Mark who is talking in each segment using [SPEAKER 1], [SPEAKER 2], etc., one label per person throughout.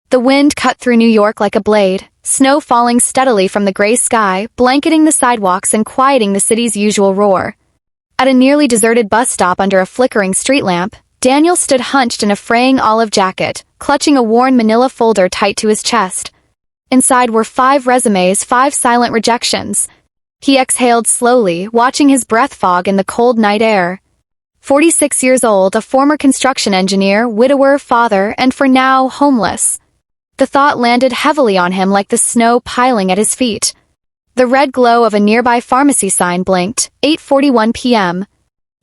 [SPEAKER 1] The wind cut through New York like a blade, snow falling steadily from the gray sky, blanketing the sidewalks and quieting the city's usual roar. At a nearly deserted bus stop under a flickering street lamp, Daniel stood hunched in a fraying olive jacket, clutching a worn manila folder tight to his chest. Inside were 5 resumes, 5 silent rejections. He exhaled slowly, watching his breath fog in the cold night air. 46 years old, a former construction engineer, widower, father, and for now, homeless. The thought landed heavily on him like the snow piling at his feet. The red glow of a nearby pharmacy sign blinked, 8:41 p.m.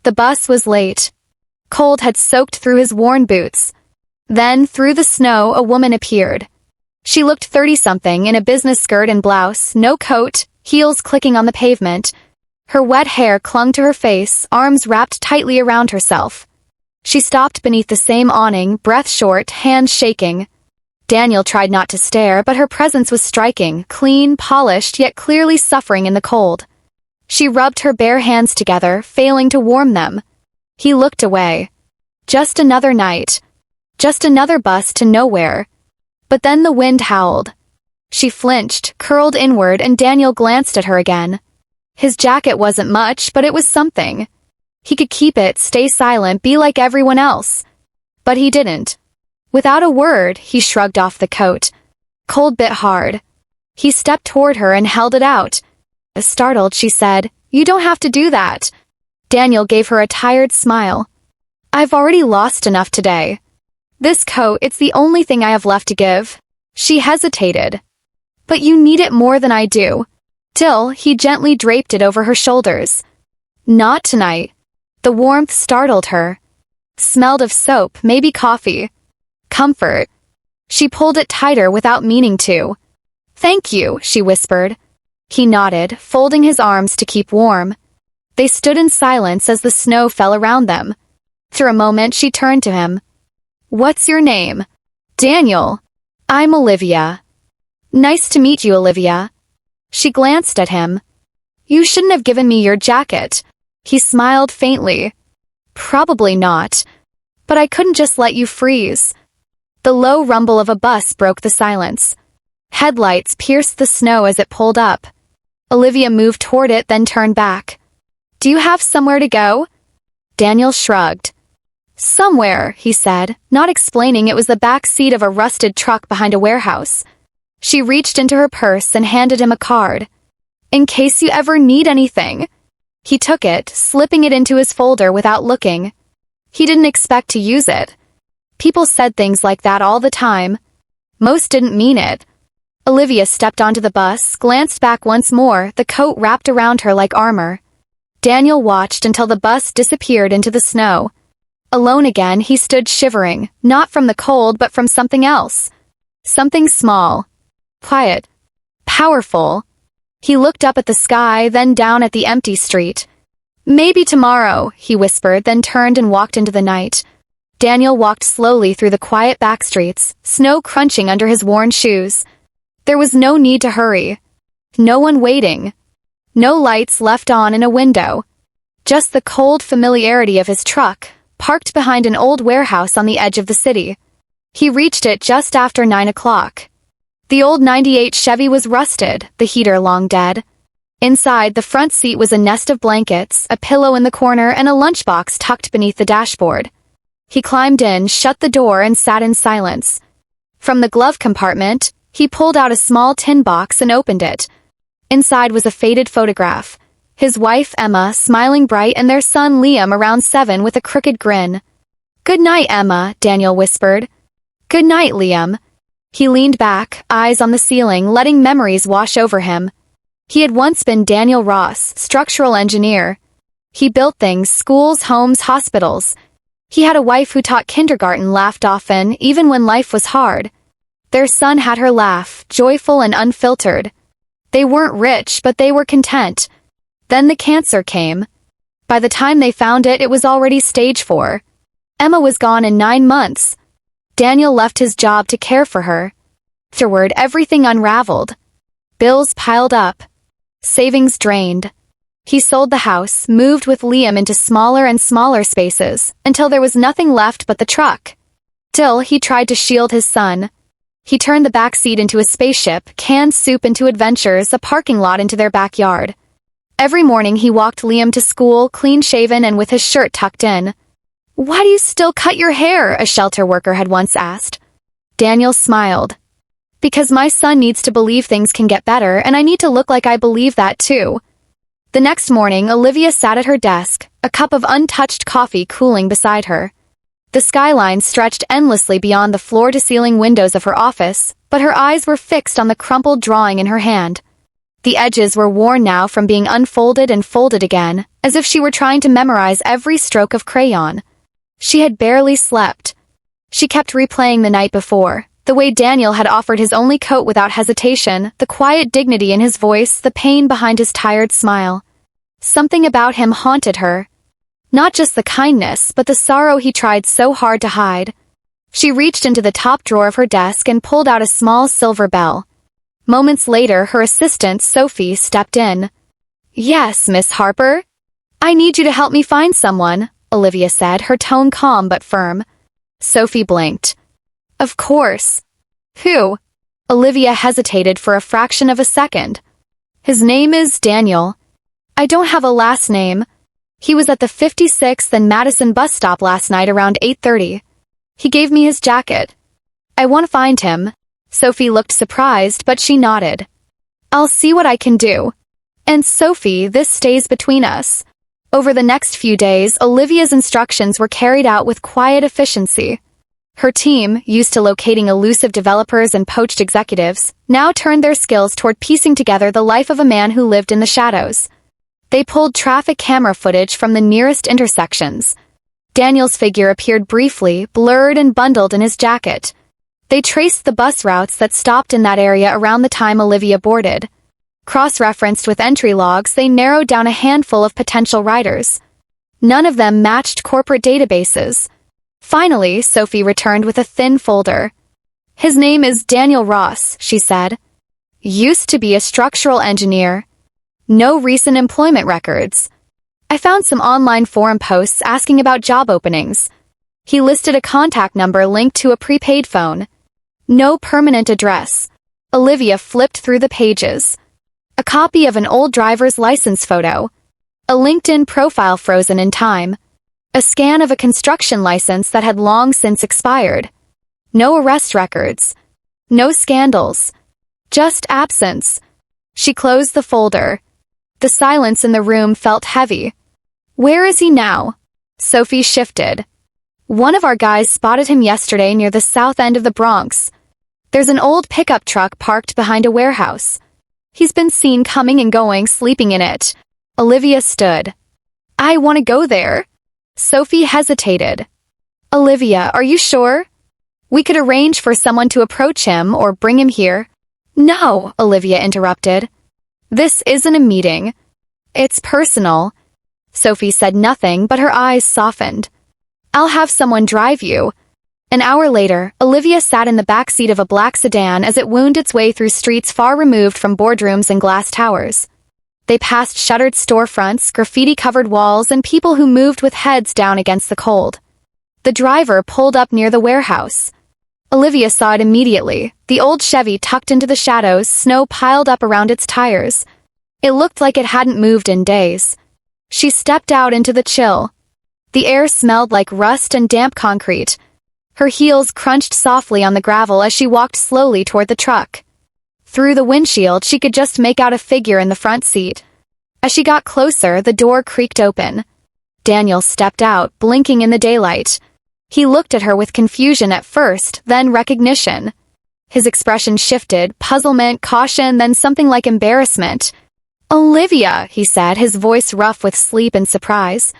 [SPEAKER 1] The bus was late. Cold had soaked through his worn boots. Then, through the snow, a woman appeared. She looked 30-something in a business skirt and blouse, no coat, heels clicking on the pavement. Her wet hair clung to her face, arms wrapped tightly around herself. She stopped beneath the same awning, breath short, hands shaking. Daniel tried not to stare, but her presence was striking, clean, polished, yet clearly suffering in the cold. She rubbed her bare hands together, failing to warm them. He looked away. Just another night. Just another bus to nowhere. But then the wind howled. She flinched, curled inward, and Daniel glanced at her again. His jacket wasn't much, but it was something. He could keep it, stay silent, be like everyone else. But he didn't. Without a word, he shrugged off the coat. Cold bit hard. He stepped toward her and held it out. Startled, she said, "You don't have to do that." Daniel gave her a tired smile. "I've already lost enough today. This coat, it's the only thing I have left to give." She hesitated. "But you need it more than I do." Till he gently draped it over her shoulders. "Not tonight." The warmth startled her. Smelled of soap, maybe coffee. Comfort. She pulled it tighter without meaning to. "Thank you," she whispered. He nodded, folding his arms to keep warm. They stood in silence as the snow fell around them. For a moment she turned to him. "What's your name?" "Daniel." "I'm Olivia." "Nice to meet you, Olivia." She glanced at him. "You shouldn't have given me your jacket." He smiled faintly. "Probably not. But I couldn't just let you freeze." The low rumble of a bus broke the silence. Headlights pierced the snow as it pulled up. Olivia moved toward it, then turned back. "Do you have somewhere to go?" Daniel shrugged. "Somewhere," he said, not explaining it was the back seat of a rusted truck behind a warehouse. She reached into her purse and handed him a card. "In case you ever need anything." He took it, slipping it into his folder without looking. He didn't expect to use it. People said things like that all the time. Most didn't mean it. Olivia stepped onto the bus, glanced back once more, the coat wrapped around her like armor. Daniel watched until the bus disappeared into the snow. Alone again, he stood shivering, not from the cold but from something else. Something small. Quiet. Powerful. He looked up at the sky, then down at the empty street. "Maybe tomorrow," he whispered, then turned and walked into the night. Daniel walked slowly through the quiet back streets, snow crunching under his worn shoes. There was no need to hurry. No one waiting. No lights left on in a window. Just the cold familiarity of his truck, parked behind an old warehouse on the edge of the city. He reached it just after 9 o'clock. The old '98 Chevy was rusted, the heater long dead. Inside, the front seat was a nest of blankets, a pillow in the corner, and a lunchbox tucked beneath the dashboard. He climbed in, shut the door, and sat in silence. From the glove compartment, he pulled out a small tin box and opened it. Inside was a faded photograph. His wife, Emma, smiling bright, and their son, Liam, around 7, with a crooked grin. "Good night, Emma," Daniel whispered. "Good night, Liam." He leaned back, eyes on the ceiling, letting memories wash over him. He had once been Daniel Ross, structural engineer. He built things, schools, homes, hospitals. He had a wife who taught kindergarten, laughed often, even when life was hard. Their son had her laugh, joyful and unfiltered. They weren't rich, but they were content. Then the cancer came. By the time they found it, it was already stage 4. Emma was gone in 9 months. Daniel left his job to care for her. Afterward, everything unraveled. Bills piled up. Savings drained. He sold the house, moved with Liam into smaller and smaller spaces, until there was nothing left but the truck. Still, he tried to shield his son. He turned the back seat into a spaceship, canned soup into adventures, a parking lot into their backyard. Every morning he walked Liam to school, clean-shaven and with his shirt tucked in. "Why do you still cut your hair?" a shelter worker had once asked. Daniel smiled. "Because my son needs to believe things can get better, and I need to look like I believe that too." The next morning, Olivia sat at her desk, a cup of untouched coffee cooling beside her. The skyline stretched endlessly beyond the floor-to-ceiling windows of her office, but her eyes were fixed on the crumpled drawing in her hand. The edges were worn now from being unfolded and folded again, as if she were trying to memorize every stroke of crayon. She had barely slept. She kept replaying the night before, the way Daniel had offered his only coat without hesitation, the quiet dignity in his voice, the pain behind his tired smile. Something about him haunted her. Not just the kindness, but the sorrow he tried so hard to hide. She reached into the top drawer of her desk and pulled out a small silver bell. Moments later, her assistant, Sophie, stepped in. "Yes, Miss Harper? I need you to help me find someone," Olivia said, her tone calm but firm. Sophie blinked. "Of course. Who?" Olivia hesitated for a fraction of a second. "His name is Daniel. I don't have a last name. He was at the 56th and Madison bus stop last night around 8:30. He gave me his jacket. I want to find him." Sophie looked surprised, but she nodded. "I'll see what I can do. And Sophie, this stays between us." Over the next few days, Olivia's instructions were carried out with quiet efficiency. Her team, used to locating elusive developers and poached executives, now turned their skills toward piecing together the life of a man who lived in the shadows. They pulled traffic camera footage from the nearest intersections. Daniel's figure appeared briefly, blurred and bundled in his jacket. They traced the bus routes that stopped in that area around the time Olivia boarded. Cross-referenced with entry logs, they narrowed down a handful of potential riders. None of them matched corporate databases. Finally, Sophie returned with a thin folder. "His name is Daniel Ross," she said. "Used to be a structural engineer. No recent employment records. I found some online forum posts asking about job openings. He listed a contact number linked to a prepaid phone. No permanent address." Olivia flipped through the pages. A copy of an old driver's license photo. A LinkedIn profile frozen in time. A scan of a construction license that had long since expired. No arrest records. No scandals. Just absence. She closed the folder. The silence in the room felt heavy. "Where is he now?" Sophie shifted. "One of our guys spotted him yesterday near the south end of the Bronx. There's an old pickup truck parked behind a warehouse. He's been seen coming and going, sleeping in it." Olivia stood. "I want to go there." Sophie hesitated. "Olivia, are you sure? We could arrange for someone to approach him or bring him here." "No," Olivia interrupted. "This isn't a meeting. It's personal." Sophie said nothing, but her eyes softened. "I'll have someone drive you." An hour later, Olivia sat in the back seat of a black sedan as it wound its way through streets far removed from boardrooms and glass towers. They passed shuttered storefronts, graffiti-covered walls, and people who moved with heads down against the cold. The driver pulled up near the warehouse. Olivia saw it immediately, the old Chevy tucked into the shadows, snow piled up around its tires. It looked like it hadn't moved in days. She stepped out into the chill. The air smelled like rust and damp concrete. Her heels crunched softly on the gravel as she walked slowly toward the truck. Through the windshield, she could just make out a figure in the front seat. As she got closer, the door creaked open. Daniel stepped out, blinking in the daylight. He looked at her with confusion at first, then recognition. His expression shifted, puzzlement, caution, then something like embarrassment. "Olivia," he said, his voice rough with sleep and surprise.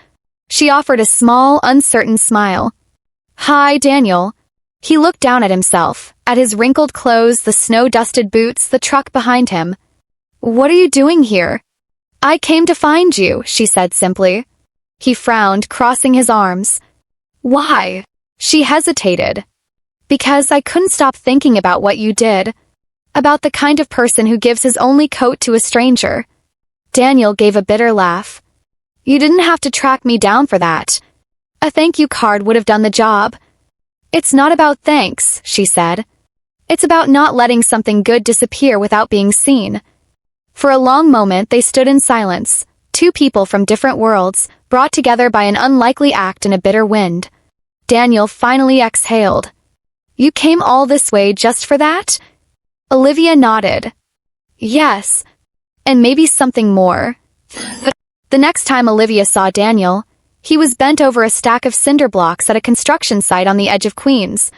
[SPEAKER 1] She offered a small, uncertain smile. "Hi, Daniel." He looked down at himself, at his wrinkled clothes, the snow-dusted boots, the truck behind him. "What are you doing here?" "I came to find you," she said simply. He frowned, crossing his arms. "Why?" She hesitated. "Because I couldn't stop thinking about what you did. About the kind of person who gives his only coat to a stranger." Daniel gave a bitter laugh. "You didn't have to track me down for that. A thank you card would have done the job." "It's not about thanks," she said. It's about not letting something good disappear without being seen. For a long moment they stood in silence, two people from different worlds, brought together by an unlikely act and a bitter wind. Daniel finally exhaled. You came all this way just for that? Olivia nodded. Yes. And maybe something more. The next time Olivia saw Daniel, he was bent over a stack of cinder blocks at a construction site on the edge of Queens.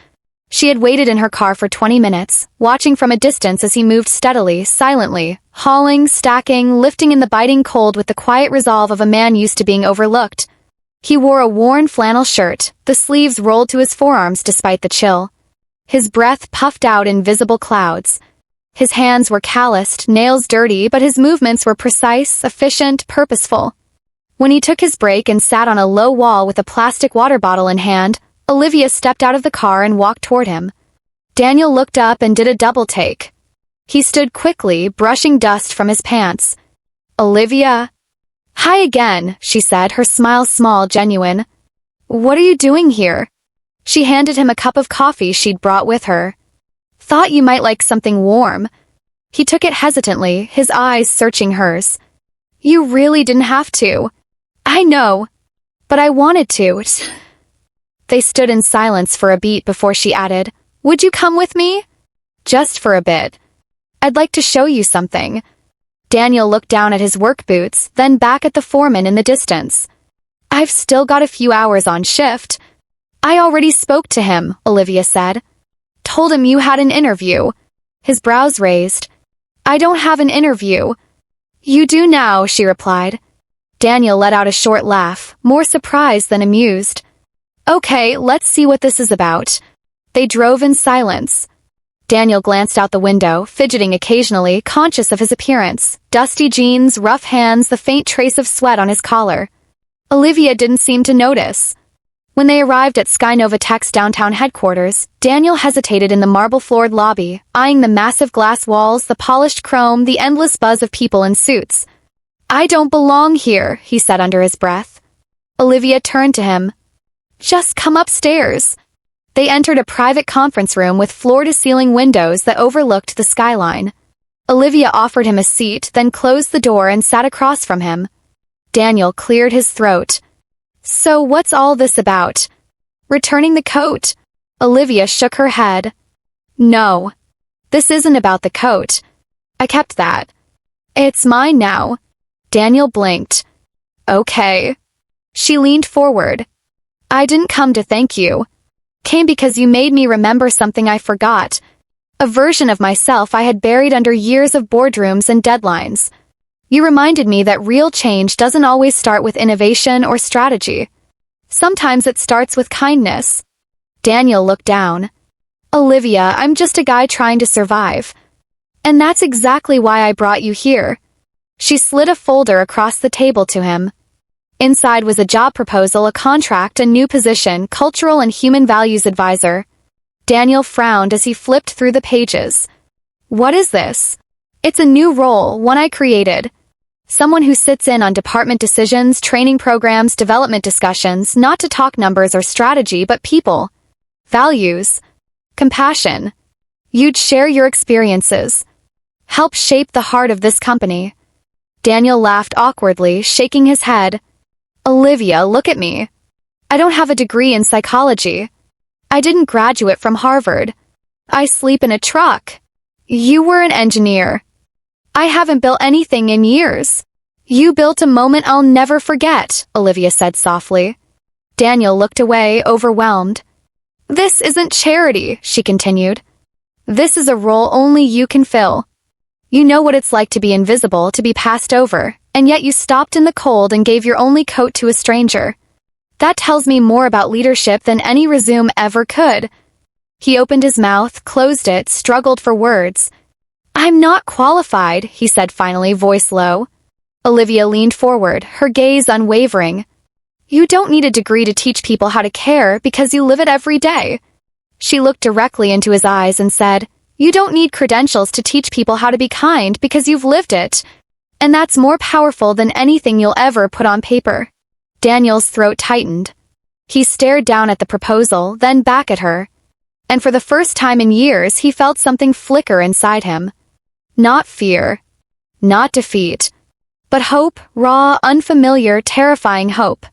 [SPEAKER 1] She had waited in her car for 20 minutes, watching from a distance as he moved steadily, silently, hauling, stacking, lifting in the biting cold with the quiet resolve of a man used to being overlooked. He wore a worn flannel shirt, the sleeves rolled to his forearms despite the chill. His breath puffed out in visible clouds. His hands were calloused, nails dirty, but his movements were precise, efficient, purposeful. When he took his break and sat on a low wall with a plastic water bottle in hand, Olivia stepped out of the car and walked toward him. Daniel looked up and did a double take. He stood quickly, brushing dust from his pants. Olivia? Hi again, she said, her smile small, genuine. What are you doing here? She handed him a cup of coffee she'd brought with her. Thought you might like something warm. He took it hesitantly, his eyes searching hers. You really didn't have to. I know. But I wanted to. They stood in silence for a beat before she added, Would you come with me? Just for a bit. I'd like to show you something. Daniel looked down at his work boots, then back at the foreman in the distance. I've still got a few hours on shift. I already spoke to him, Olivia said. Told him you had an interview. His brows raised. I don't have an interview. You do now, she replied. Daniel let out a short laugh, more surprised than amused. Okay, let's see what this is about. They drove in silence. Daniel glanced out the window, fidgeting occasionally, conscious of his appearance. Dusty jeans, rough hands, the faint trace of sweat on his collar. Olivia didn't seem to notice. When they arrived at Skynova Tech's downtown headquarters, Daniel hesitated in the marble-floored lobby, eyeing the massive glass walls, the polished chrome, the endless buzz of people in suits. I don't belong here, he said under his breath. Olivia turned to him. Just come upstairs. They entered a private conference room with floor-to-ceiling windows that overlooked the skyline. Olivia offered him a seat, then closed the door and sat across from him. Daniel cleared his throat. So what's all this about? Returning the coat? Olivia shook her head. No. This isn't about the coat. I kept that. It's mine now. Daniel blinked. Okay. She leaned forward. I didn't come to thank you. Came because you made me remember something I forgot. A version of myself I had buried under years of boardrooms and deadlines. You reminded me that real change doesn't always start with innovation or strategy. Sometimes it starts with kindness. Daniel looked down. Olivia, I'm just a guy trying to survive. And that's exactly why I brought you here. She slid a folder across the table to him. Inside was a job proposal, a contract, a new position, cultural and human values advisor. Daniel frowned as he flipped through the pages. What is this? It's a new role, one I created. Someone who sits in on department decisions, training programs, development discussions, not to talk numbers or strategy, but people. Values. Compassion. You'd share your experiences. Help shape the heart of this company. Daniel laughed awkwardly, shaking his head. Olivia, look at me. I don't have a degree in psychology. I didn't graduate from Harvard. I sleep in a truck. You were an engineer. I haven't built anything in years. You built a moment I'll never forget, Olivia said softly. Daniel looked away, overwhelmed. This isn't charity, she continued. This is a role only you can fill. You know what it's like to be invisible, to be passed over, and yet you stopped in the cold and gave your only coat to a stranger. That tells me more about leadership than any resume ever could. He opened his mouth, closed it, struggled for words. I'm not qualified, he said finally, voice low. Olivia leaned forward, her gaze unwavering. You don't need a degree to teach people how to care because you live it every day. She looked directly into his eyes and said, You don't need credentials to teach people how to be kind because you've lived it. And that's more powerful than anything you'll ever put on paper. Daniel's throat tightened. He stared down at the proposal, then back at her. And for the first time in years, he felt something flicker inside him. Not fear, not defeat, but hope, raw, unfamiliar, terrifying hope.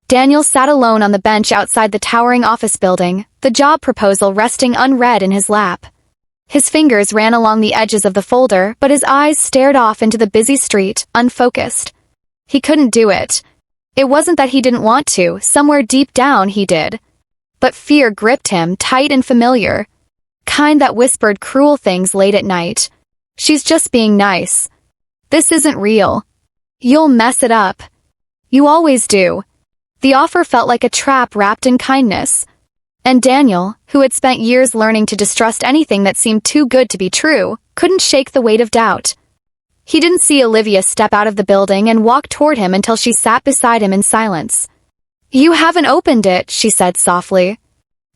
[SPEAKER 1] Daniel sat alone on the bench outside the towering office building, the job proposal resting unread in his lap. His fingers ran along the edges of the folder, but his eyes stared off into the busy street, unfocused. He couldn't do it. It wasn't that he didn't want to, somewhere deep down he did. But fear gripped him, tight and familiar. Kind that whispered cruel things late at night. She's just being nice. This isn't real. You'll mess it up. You always do. The offer felt like a trap wrapped in kindness. And Daniel, who had spent years learning to distrust anything that seemed too good to be true, couldn't shake the weight of doubt. He didn't see Olivia step out of the building and walk toward him until she sat beside him in silence. "You haven't opened it," she said softly.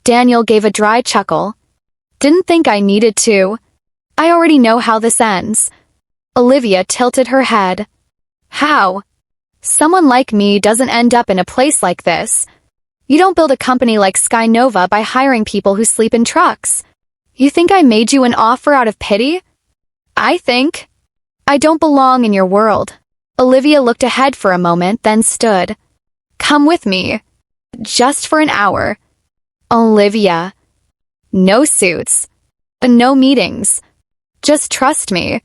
[SPEAKER 1] Daniel gave a dry chuckle. "Didn't think I needed to. I already know how this ends." Olivia tilted her head. "How? Someone like me doesn't end up in a place like this. You don't build a company like Sky Nova by hiring people who sleep in trucks. You think I made you an offer out of pity? I think I don't belong in your world." Olivia looked ahead for a moment, then stood. "Come with me. Just for an hour." Olivia. No suits. No meetings. Just trust me.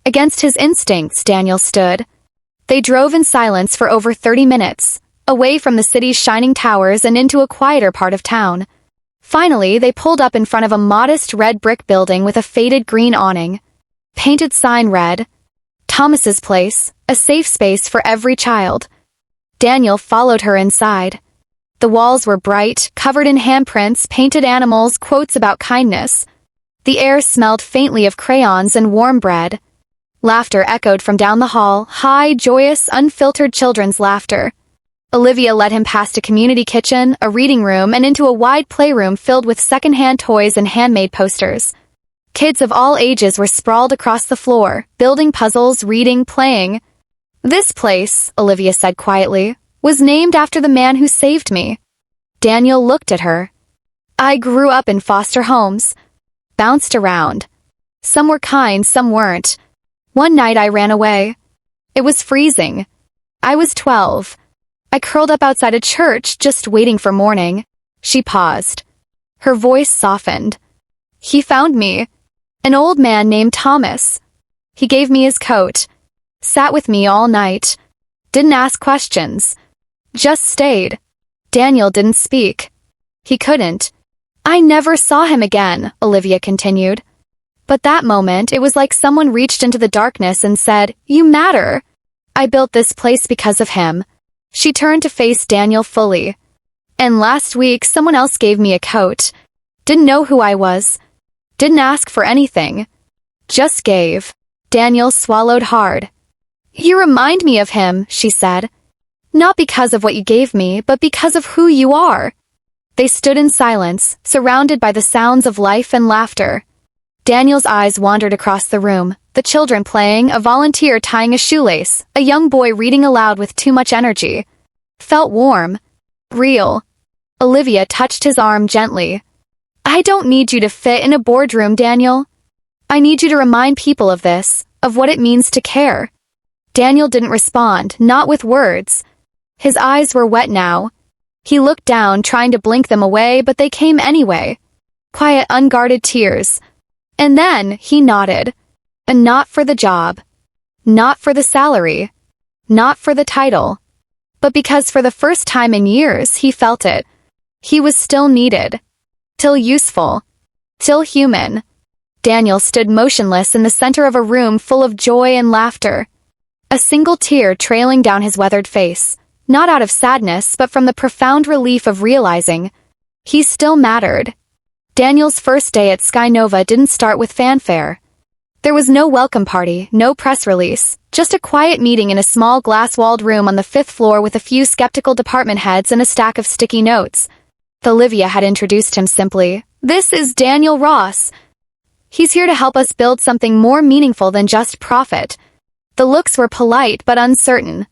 [SPEAKER 1] Against his instincts, Daniel stood. They drove in silence for over 30 minutes, away from the city's shining towers and into a quieter part of town. Finally, they pulled up in front of a modest red brick building with a faded green awning. Painted sign read, "Thomas's Place, a safe space for every child." Daniel followed her inside. The walls were bright, covered in handprints, painted animals, quotes about kindness. The air smelled faintly of crayons and warm bread. Laughter echoed from down the hall, high, joyous, unfiltered children's laughter. Olivia led him past a community kitchen, a reading room, and into a wide playroom filled with secondhand toys and handmade posters. Kids of all ages were sprawled across the floor, building puzzles, reading, playing. "This place," Olivia said quietly, "was named after the man who saved me." Daniel looked at her. "I grew up in foster homes. Bounced around. Some were kind, some weren't. One night I ran away. It was freezing. I was 12. I curled up outside a church, just waiting for morning." She paused. Her voice softened. "He found me. An old man named Thomas. He gave me his coat. Sat with me all night. Didn't ask questions. Just stayed." Daniel didn't speak. He couldn't. "I never saw him again," Olivia continued. "But that moment, it was like someone reached into the darkness and said, 'You matter.' I built this place because of him." She turned to face Daniel fully. "And last week, someone else gave me a coat. Didn't know who I was. Didn't ask for anything. Just gave." Daniel swallowed hard. "You remind me of him," she said. "Not because of what you gave me, but because of who you are." They stood in silence, surrounded by the sounds of life and laughter. Daniel's eyes wandered across the room, the children playing, a volunteer tying a shoelace, a young boy reading aloud with too much energy. Felt warm. Real. Olivia touched his arm gently. "I don't need you to fit in a boardroom, Daniel. I need you to remind people of this, of what it means to care." Daniel didn't respond, not with words. His eyes were wet now. He looked down, trying to blink them away, but they came anyway. Quiet, unguarded tears. And then he nodded. And not for the job. Not for the salary. Not for the title. But because for the first time in years he felt it. He was still needed. Still useful. Still human. Daniel stood motionless in the center of a room full of joy and laughter. A single tear trailing down his weathered face. Not out of sadness, but from the profound relief of realizing he still mattered. Daniel's first day at Sky Nova didn't start with fanfare. There was no welcome party, no press release, just a quiet meeting in a small glass-walled room on the 5th floor with a few skeptical department heads and a stack of sticky notes. Olivia had introduced him simply. "This is Daniel Ross. He's here to help us build something more meaningful than just profit." The looks were polite but uncertain.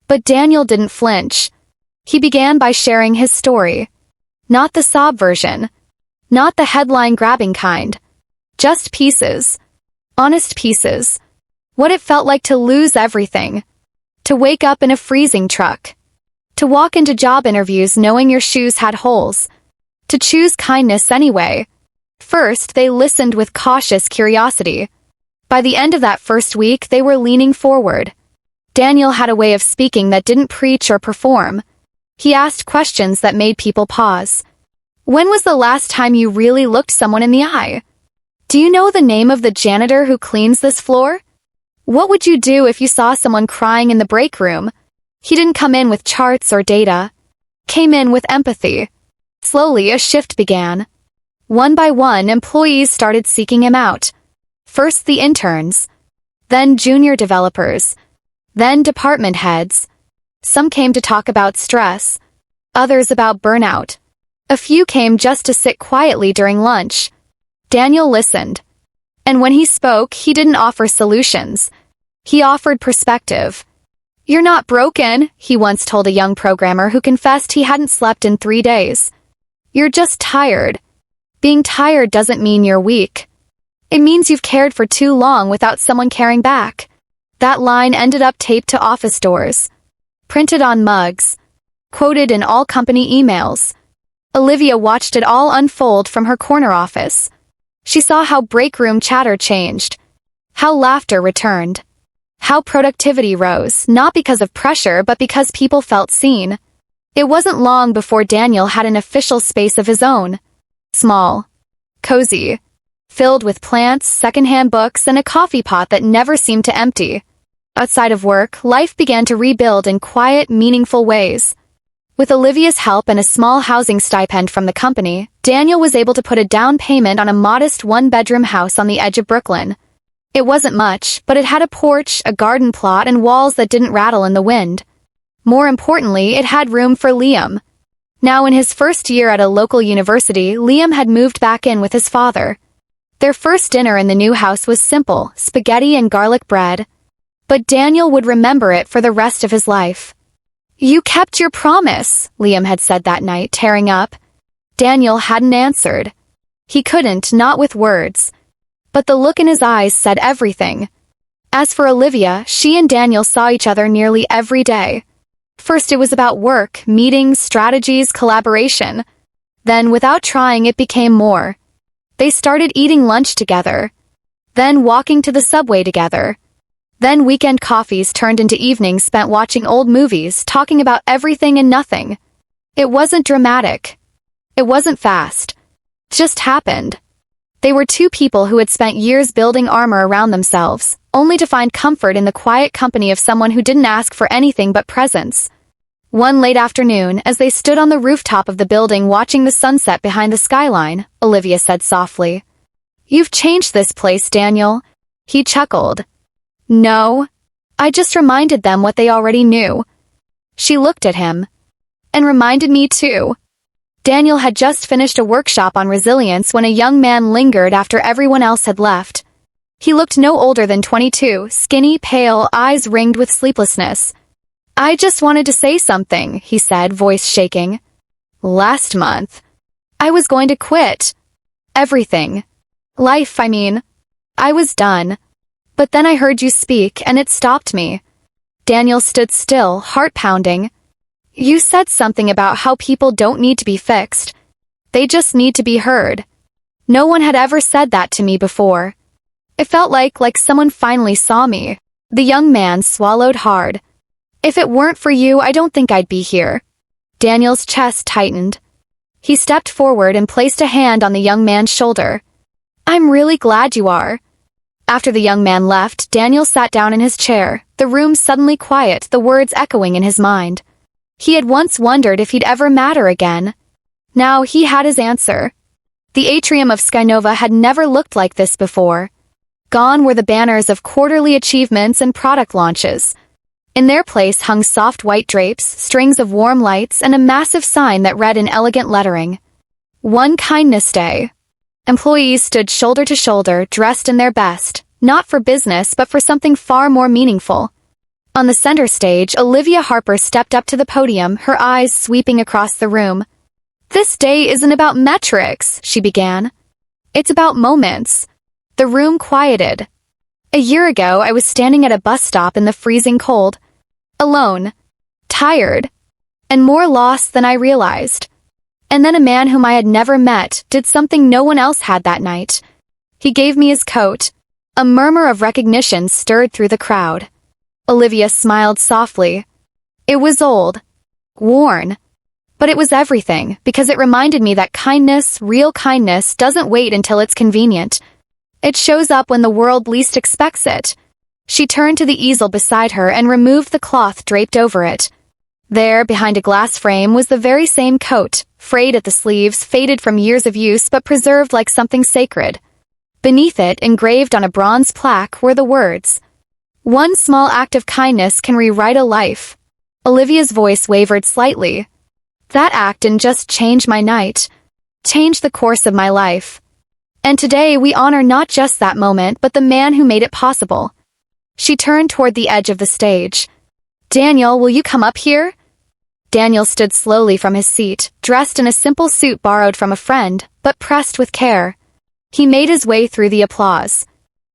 [SPEAKER 1] But Daniel didn't flinch. He began by sharing his story. Not the sob version. Not the headline-grabbing kind. Just pieces. Honest pieces. What it felt like to lose everything. To wake up in a freezing truck. To walk into job interviews knowing your shoes had holes. To choose kindness anyway. First, they listened with cautious curiosity. By the end of that first week, they were leaning forward. Daniel had a way of speaking that didn't preach or perform. He asked questions that made people pause. When was the last time you really looked someone in the eye? Do you know the name of the janitor who cleans this floor? What would you do if you saw someone crying in the break room? He didn't come in with charts or data. Came in with empathy. Slowly, a shift began. One by one, employees started seeking him out. First the interns. Then junior developers. Then department heads. Some came to talk about stress. Others about burnout. A few came just to sit quietly during lunch. Daniel listened. And when he spoke, he didn't offer solutions. He offered perspective. "You're not broken," he once told a young programmer who confessed he hadn't slept in 3 days. "You're just tired. Being tired doesn't mean you're weak. It means you've cared for too long without someone caring back." That line ended up taped to office doors. Printed on mugs. Quoted in all company emails. Olivia watched it all unfold from her corner office. She saw how break room chatter changed. How laughter returned. How productivity rose, not because of pressure but because people felt seen. It wasn't long before Daniel had an official space of his own. Small. Cozy. Filled with plants, secondhand books, and a coffee pot that never seemed to empty. Outside of work, life began to rebuild in quiet, meaningful ways. With Olivia's help and a small housing stipend from the company, Daniel was able to put a down payment on a modest one-bedroom house on the edge of Brooklyn. It wasn't much, but it had a porch, a garden plot, and walls that didn't rattle in the wind. More importantly, it had room for Liam. Now in his first year at a local university, Liam had moved back in with his father. Their first dinner in the new house was simple, spaghetti and garlic bread. But Daniel would remember it for the rest of his life. "You kept your promise," Liam had said that night, tearing up. Daniel hadn't answered. He couldn't, not with words. But the look in his eyes said everything. As for Olivia, she and Daniel saw each other nearly every day. First it was about work, meetings, strategies, collaboration. Then, without trying, it became more. They started eating lunch together. Then walking to the subway together. Then weekend coffees turned into evenings spent watching old movies, talking about everything and nothing. It wasn't dramatic. It wasn't fast. It just happened. They were two people who had spent years building armor around themselves, only to find comfort in the quiet company of someone who didn't ask for anything but presence. One late afternoon, as they stood on the rooftop of the building watching the sunset behind the skyline, Olivia said softly, "You've changed this place, Daniel." He chuckled. "No. I just reminded them what they already knew." She looked at him. "And reminded me too." Daniel had just finished a workshop on resilience when a young man lingered after everyone else had left. He looked no older than 22, skinny, pale, eyes ringed with sleeplessness. "I just wanted to say something," he said, voice shaking. "Last month, I was going to quit. Everything. Life, I mean. I was done. But then I heard you speak, and it stopped me." Daniel stood still, heart pounding. "You said something about how people don't need to be fixed. They just need to be heard. No one had ever said that to me before. It felt like someone finally saw me." The young man swallowed hard. "If it weren't for you, I don't think I'd be here." Daniel's chest tightened. He stepped forward and placed a hand on the young man's shoulder. "I'm really glad you are." After the young man left, Daniel sat down in his chair, the room suddenly quiet, the words echoing in his mind. He had once wondered if he'd ever matter again. Now he had his answer. The atrium of Skynova had never looked like this before. Gone were the banners of quarterly achievements and product launches. In their place hung soft white drapes, strings of warm lights, and a massive sign that read in elegant lettering, "One Kindness Day." Employees stood shoulder to shoulder, dressed in their best, not for business but for something far more meaningful. On the center stage, Olivia Harper stepped up to the podium, her eyes sweeping across the room. This day isn't about metrics, she began. It's about moments. The room quieted. A year ago, I was standing at a bus stop in the freezing cold, alone, tired, and more lost than I realized. And then a man whom I had never met did something no one else had that night. He gave me his coat. A murmur of recognition stirred through the crowd. Olivia smiled softly. It was old, worn, but it was everything, because it reminded me that kindness, real kindness, doesn't wait until it's convenient. It shows up when the world least expects it. She turned to the easel beside her and removed the cloth draped over it. There, behind a glass frame, was the very same coat, frayed at the sleeves, faded from years of use, but preserved like something sacred. Beneath it, engraved on a bronze plaque, were the words, "One small act of kindness can rewrite a life." Olivia's voice wavered slightly. That act didn't just change my night, changed the course of my life. And today we honor not just that moment, but the man who made it possible. She turned toward the edge of the stage. Daniel, will you come up here? Daniel stood slowly from his seat, dressed in a simple suit borrowed from a friend, but pressed with care. He made his way through the applause.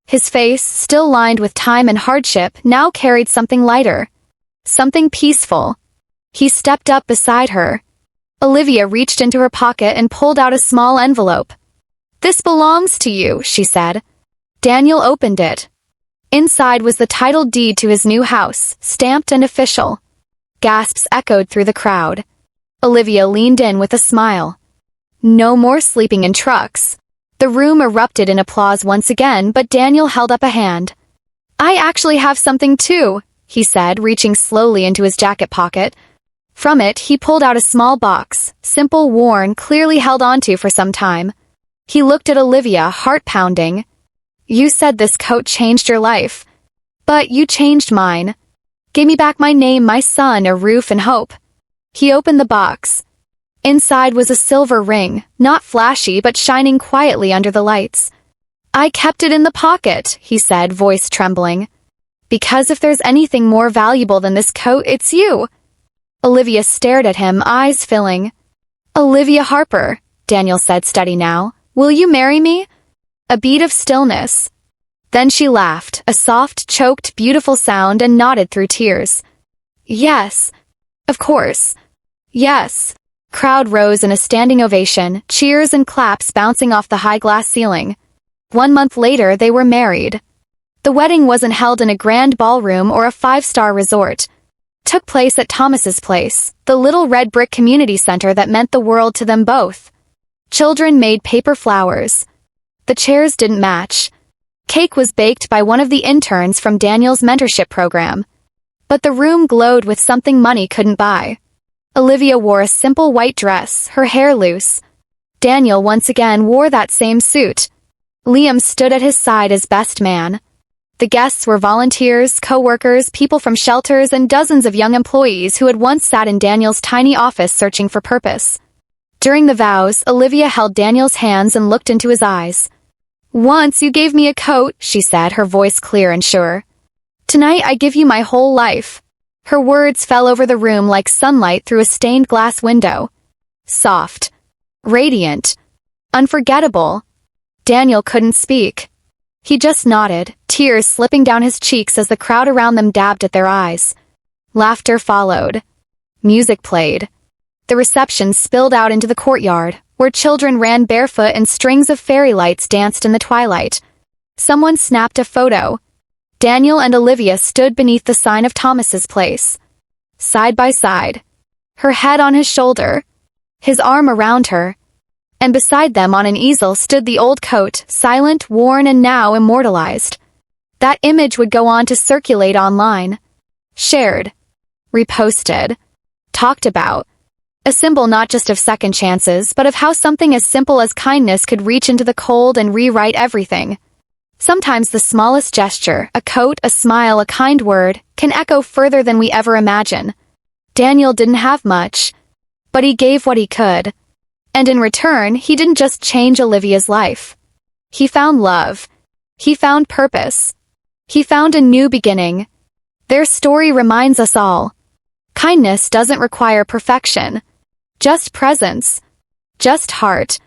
[SPEAKER 1] His face, still lined with time and hardship, now carried something lighter, something peaceful. He stepped up beside her. Olivia reached into her pocket and pulled out a small envelope. "This belongs to you," she said. Daniel opened it. Inside was the title deed to his new house, stamped and official. Gasps echoed through the crowd. Olivia leaned in with a smile. No more sleeping in trucks. The room erupted in applause once again, but Daniel held up a hand. "I actually have something too," he said, reaching slowly into his jacket pocket. From it, he pulled out a small box, simple, worn, clearly held onto for some time. He looked at Olivia, heart pounding. "You said this coat changed your life. But you changed mine. Gave me back my name, my son, a roof and hope." He opened the box. Inside was a silver ring, not flashy but shining quietly under the lights. "I kept it in the pocket," he said, voice trembling. "Because if there's anything more valuable than this coat, it's you." Olivia stared at him, eyes filling. "Olivia Harper," Daniel said, steady now. "Will you marry me?" A beat of stillness. Then she laughed, a soft, choked, beautiful sound, and nodded through tears. "Yes. Of course. Yes." Crowd rose in a standing ovation, cheers and claps bouncing off the high glass ceiling. 1 month later, they were married. The wedding wasn't held in a grand ballroom or a 5-star resort. Took place at Thomas's place, the little red brick community center that meant the world to them both. Children made paper flowers. The chairs didn't match. Cake was baked by one of the interns from Daniel's mentorship program. But the room glowed with something money couldn't buy. Olivia wore a simple white dress, her hair loose. Daniel once again wore that same suit. Liam stood at his side as best man. The guests were volunteers, co-workers, people from shelters, and dozens of young employees who had once sat in Daniel's tiny office searching for purpose. During the vows, Olivia held Daniel's hands and looked into his eyes. "Once you gave me a coat," she said, her voice clear and sure. "Tonight I give you my whole life." Her words fell over the room like sunlight through a stained glass window. Soft. Radiant. Unforgettable. Daniel couldn't speak. He just nodded, tears slipping down his cheeks as the crowd around them dabbed at their eyes. Laughter followed. Music played. The reception spilled out into the courtyard, where children ran barefoot and strings of fairy lights danced in the twilight. Someone snapped a photo. Daniel and Olivia stood beneath the sign of Thomas's place. Side by side. Her head on his shoulder. His arm around her. And beside them on an easel stood the old coat, silent, worn, and now immortalized. That image would go on to circulate online. Shared. Reposted. Talked about. A symbol not just of second chances, but of how something as simple as kindness could reach into the cold and rewrite everything. Sometimes the smallest gesture, a coat, a smile, a kind word, can echo further than we ever imagine. Daniel didn't have much, but he gave what he could. And in return, he didn't just change Olivia's life. He found love. He found purpose. He found a new beginning. Their story reminds us all. Kindness doesn't require perfection. Just presence. Just heart.